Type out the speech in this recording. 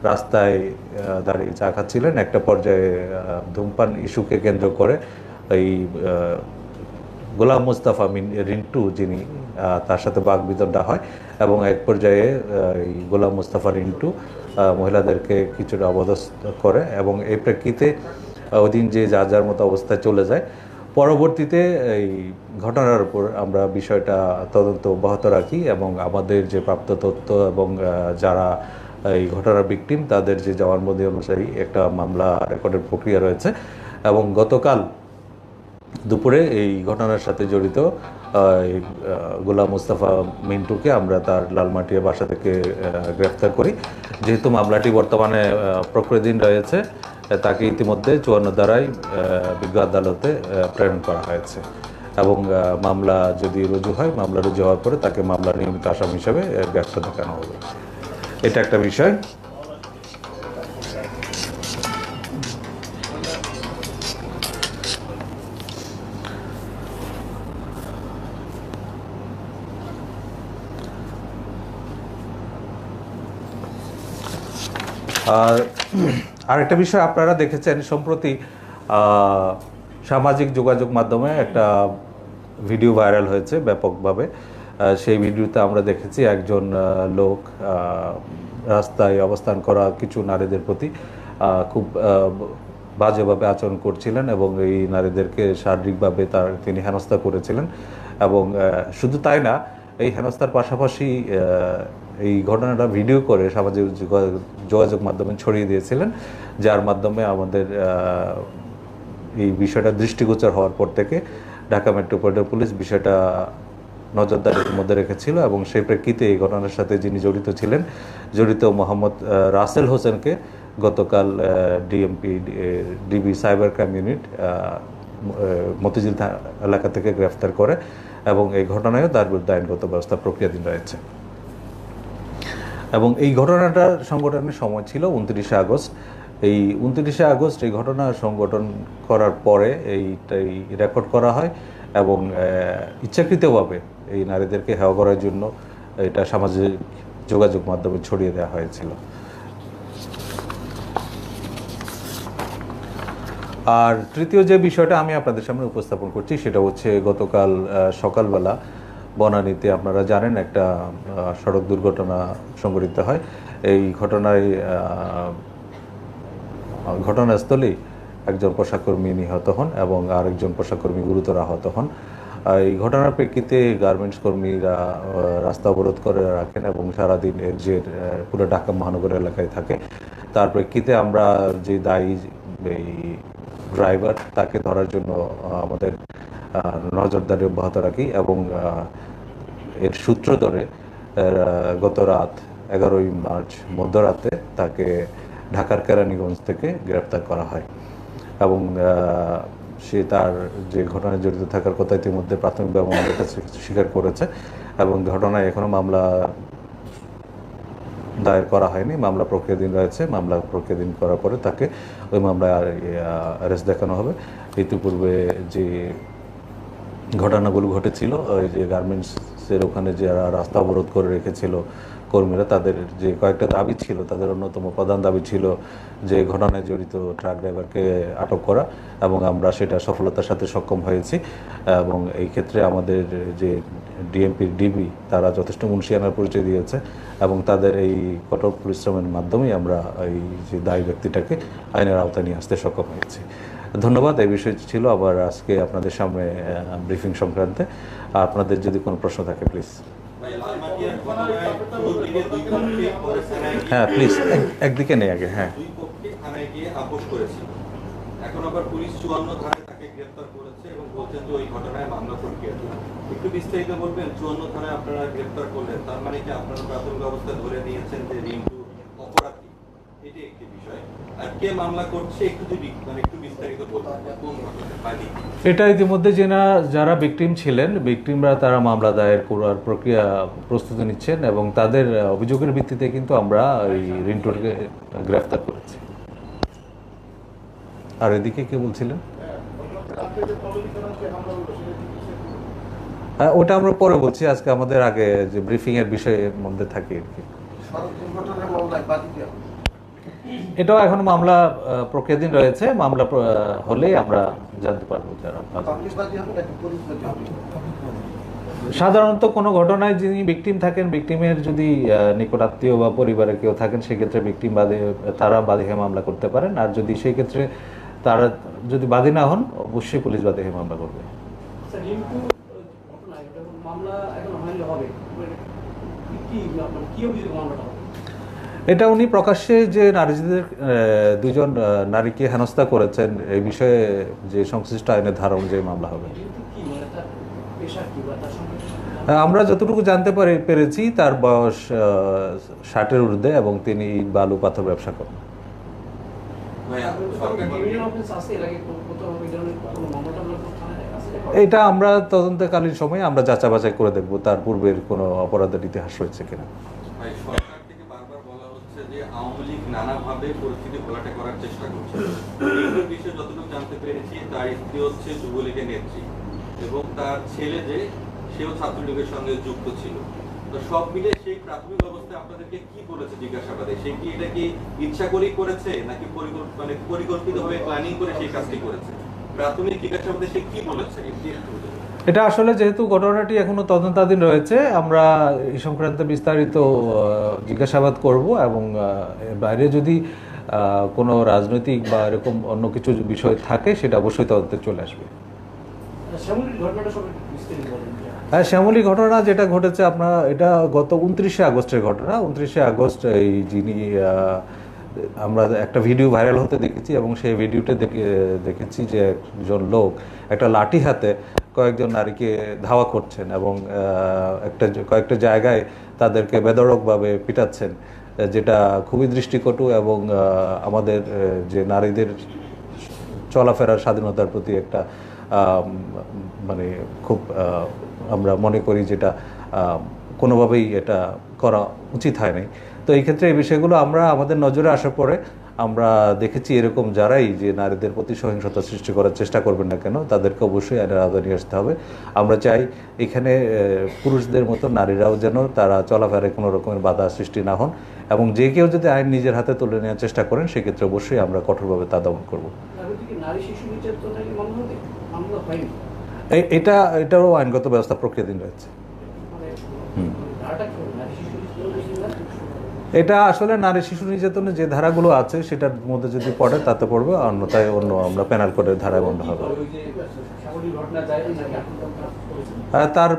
রাস্তায় দাঁড়িয়ে চা খাচ্ছিলেন। একটা পর্যায়ে ধূমপান ইস্যুকে কেন্দ্র করে এই গোলাম মোস্তফা রিন্টু যিনি, তার সাথে বাকবিতণ্ডা হয় এবং এক পর্যায়ে এই গোলাম মোস্তফা রিন্টু মহিলাদেরকে কিছুটা অবদস্থ করে এবং এই প্রেক্ষিতে ওই দিন যে যার যার মতো অবস্থায় চলে যায়। পরবর্তীতে এই ঘটনার উপর আমরা বিষয়টা তদন্ত অব্যাহত রাখি এবং আমাদের যে প্রাপ্ত তথ্য এবং যারা এই ঘটনার ভিকটিম তাদের যে জবানবন্দি অনুযায়ী একটা মামলা রেকর্ডের প্রক্রিয়া রয়েছে এবং গতকাল দুপুরে এই ঘটনার সাথে জড়িত গোলাম মোস্তফা মিন্টুকে আমরা তার লালমাটিয়া বাসা থেকে গ্রেফতার করি। যেহেতু মামলাটি বর্তমানে প্রক্রিয়াধীন রয়েছে, তাকে ইতিমধ্যে 54 ধারায় বিজ্ঞ আদালতে প্রেরণ করা হয়েছে এবং মামলা যদি রুজু হয়, মামলা রুজু হওয়ার পরে তাকে মামলার নিয়মিত আসামি হিসেবে গ্রেফতার দেখানো হবে। এটা একটা বিষয়। আর আরেকটা বিষয় আপনারা দেখেছেন সম্প্রতি সামাজিক যোগাযোগ মাধ্যমে একটা ভিডিও ভাইরাল হয়েছে ব্যাপকভাবে। সেই ভিডিওতে আমরা দেখেছি একজন লোক রাস্তায় অবস্থান করা কিছু নারীদের প্রতি খুব বাজেভাবে আচরণ করছিলেন এবং এই নারীদেরকে শারীরিকভাবে তিনি হেনস্থা করেছিলেন এবং শুধু তাই না, এই হেনস্থার পাশাপাশি এই ঘটনাটা ভিডিও করে সামাজিক যোগাযোগ মাধ্যমে ছড়িয়ে দিয়েছিলেন, যার মাধ্যমে আমাদের এই বিষয়টা দৃষ্টিগোচর হওয়ার পর থেকে ঢাকা মেট্রোপলিটন পুলিশ বিষয়টা নজরদারির মধ্যে রেখেছিল এবং সেই প্রেক্ষিতে এই ঘটনার সাথে যিনি জড়িত মোহাম্মদ রাসেল হোসেনকে গতকাল DB cyber crime unit Motijheel এলাকা থেকে গ্রেফতার করে এবং এই ঘটনায়ও তার বিরুদ্ধে আইনগত ব্যবস্থা প্রক্রিয়াধীন রয়েছে। এবং এই ঘটনাটার সংগঠনের সময় ছিল 29শে আগস্ট। এই 29শে আগস্ট এই ঘটনা সংগঠন করার পরে এইটাই রেকর্ড করা হয় এবং ইচ্ছাকৃতভাবে এই নারীদেরকে হেয় করার জন্য এটা সামাজিক যোগাযোগ মাধ্যমে ছড়িয়ে দেওয়া হয়েছিল। আর তৃতীয় যে বিষয়টা আমি আপনাদের সামনে উপস্থাপন করছি সেটা হচ্ছে গতকাল সকালবেলা বনানীতে আপনারা জানেন একটা সড়ক দুর্ঘটনা সংঘটিত হয়। এই ঘটনাস্থলেই একজন পোশাককর্মী নিহত হন এবং আরেকজন পোশাককর্মী গুরুতর আহত হন। এই ঘটনার প্রেক্ষিতে গার্মেন্টস কর্মীরা রাস্তা অবরোধ করে রাখেন এবং সারাদিন এর যে পুরো ঢাকা মহানগর এলাকায় থাকে। তার প্রেক্ষিতে আমরা যে দায়ী এই ড্রাইভার তাকে ধরার জন্য আমাদের নজরদারি অব্যাহত রাখি এবং এর সূত্র ধরে গত রাত 11ই মার্চ মধ্যরাতে তাকে ঢাকার কেরানীগঞ্জ থেকে গ্রেপ্তার করা হয় এবং সে তার যে ঘটনায় জড়িত থাকার কথা ইতিমধ্যে প্রাথমিকভাবে আমাদের কাছে স্বীকার করেছে এবং ঘটনায় এখনো মামলা দায়ের করা হয়নি, মামলা প্রক্রিয়াধীন রয়েছে। মামলা প্রক্রিয়াধীন করার পরে তাকে ওই মামলায় অ্যারেস্ট দেখানো হবে। ইতিপূর্বে যে ঘটনাগুলো ঘটেছিল, ওই যে গার্মেন্টসের ওখানে যারা রাস্তা অবরোধ করে রেখেছিল কর্মীরা, তাদের যে কয়েকটা দাবি ছিল, তাদের অন্যতম প্রধান দাবি ছিল যে ঘটনায় জড়িত ট্রাক ড্রাইভারকে আটক করা এবং আমরা সেটা সফলতার সাথে সক্ষম হয়েছি এবং এই ক্ষেত্রে আমাদের যে ডিবি তারা যথেষ্ট মুন্সিয়ানার পরিচয় দিয়েছে এবং তাদের এই কঠোর পরিশ্রমের মাধ্যমেই আমরা এই যে দায়ী ব্যক্তিটাকে আইনের আওতায় নিয়ে আসতে সক্ষম হয়েছি। ধন্যবাদ। এই বিষয় ছিল আবার আজকে আপনাদের সামনে ব্রিফিং সংক্রান্তে। আপনাদের যদি কোনো প্রশ্ন থাকে প্লিজ। হ্যাঁ প্লিজ, একদিকে নেই আগে। হ্যাঁ, এখন আবার পুলিশ 54 ধারায় তাকে গ্রেফতার করেছে এবং বলছেন যে ওই ঘটনায় মামলা প্রক্রিয়া। একটু বিস্তারিত বলবেন, 54 ধারায় আপনারা গ্রেফতার করলেন, তার মানে কি আপনারা প্রাথমিক অবস্থায় ধরে নিয়েছেন যে রিন্টু অপরাধী? এটি একটি বিষয়। আর কে মামলা করছে একটু বিস্তারিত বলবেন। এটা ইতিমধ্যে যারা ভিকটিম ছিলেন, ভিকটিমরা তারা মামলা দায়ের করার প্রক্রিয়া প্রস্তুতি নিচ্ছেন এবং তাদের অভিযোগের ভিত্তিতে কিন্তু আমরা এই রিন্টুকে গ্রেফতার করেছি। আর এদিকে কে বলছিলেন? হ্যাঁ, ওটা আমরা পরে বলছি। আজকে আমাদের আগে যে ব্রিফিং এর বিষয়ের মধ্যে থাকি আর কি। এটাও এখন মামলা প্রক্রিয়াধীন রয়েছে, মামলা হলেই আমরা জানতে পারবো যারা সাধারণত কোনো ঘটনায় যিনি ভিকটিম থাকেন, ভিকটিমের যদি নিকটাত্মীয় বা পরিবারের কেউ থাকেন, সেক্ষেত্রে ভিকটিম তারা বাদী হয়ে মামলা করতে পারেন। আর যদি সেই ক্ষেত্রে তারা যদি বাদী না হন, অবশ্যই পুলিশ বাদী হয়ে মামলা করবে। এটা উনি প্রকাশ্যে যে নারীদের দুজন নারীকে হেনস্থা করেছেন এই বিষয়ে যে সংশ্লিষ্ট আইনের ধারা অনুযায়ী মামলা হবে। আমরা যতটুকু জানতে পেরেছি তার বয়স 60-এর ঊর্ধ্বে এবং তিনি ইট বালু পাথর ব্যবসা করেন। এটা আমরা তদন্তকালীন সময়ে আমরা যাচাই বাছাই করে দেখব তার পূর্বের কোনো অপরাধের ইতিহাস রয়েছে কিনা। সরকার থেকে বারবার বলা হচ্ছে যে আওয়ামী লীগ নানাভাবে পরিস্থিতি ঘোলাটে করার চেষ্টা করছে। এই বিষয়ে যতটুকু জানতে পেরেছি, তার স্ত্রী হচ্ছে যুবলীগের নেত্রী এবং তার ছেলে যে সেও ছাত্রলীগের সঙ্গে যুক্ত ছিল। তো সব মিলে সেই প্রাথমিক অবস্থায় আপনাদেরকে কি বলেছে জিজ্ঞাসাবাদে? সে কি এটা কি ইচ্ছা করেই করেছে নাকি পরিকল্পিতভাবে প্ল্যানিং করে সেই কাজটি করেছে? প্রাথমিক জিজ্ঞাসাবাদে সে কি বলেছে? এটা আসলে যেহেতু ঘটনাটি এখনো তদন্তাধীন রয়েছে, আমরা এই সংক্রান্ত বিস্তারিত জিজ্ঞাসাবাদ করব এবং এর বাইরে যদি কোনো রাজনৈতিক বা এরকম অন্য কিছু বিষয় থাকে সেটা অবশ্যই তদন্তে চলে আসবে। হ্যাঁ, শ্যামলী ঘটনা যেটা ঘটেছে আপনার, এটা গত 29শে আগস্টের ঘটনা। 29শে আগস্ট এই যিনি আমরা একটা ভিডিও ভাইরাল হতে দেখেছি এবং সেই ভিডিওতে দেখেছি যে একজন লোক একটা লাঠি হাতে কয়েকজন নারীকে ধাওয়া করছেন এবং কয়েকটা জায়গায় তাদেরকে বেধড়কভাবে পিটাচ্ছেন, যেটা খুবই দৃষ্টিকটু এবং আমাদের যে নারীদের চলাফেরার স্বাধীনতার প্রতি একটা মানে খুব আমরা মনে করি যেটা কোনোভাবেই এটা করা উচিত হয় নাই। তো এই ক্ষেত্রে এই বিষয়গুলো আমরা আমাদের নজরে আসার পরে আমরা দেখেছি এরকম যারাই যে নারীদের প্রতি সহিংসতা সৃষ্টি করার চেষ্টা করবেন না কেন, তাদেরকে অবশ্যই আইনের আওতায় নিয়ে আসতে হবে। আমরা চাই এখানে পুরুষদের মতো নারীরাও যেন তারা চলাফেরায় কোনো রকমের বাধা সৃষ্টি না হন এবং যে কেউ যদি আইন নিজের হাতে তুলে নেওয়ার চেষ্টা করেন সেক্ষেত্রে অবশ্যই আমরা কঠোরভাবে তা দমন করব। এটারও আইনগত ব্যবস্থা প্রক্রিয়াধীন রয়েছে। এটা আসলে নারী শিশু নির্যাতনের যে ধারাগুলো আছে সেটার মধ্যে যদি পড়ে তাতে পড়বে, অন্যথায় অন্য আমরা পেনাল কোডের ধারায় বন্ধ হবে। তার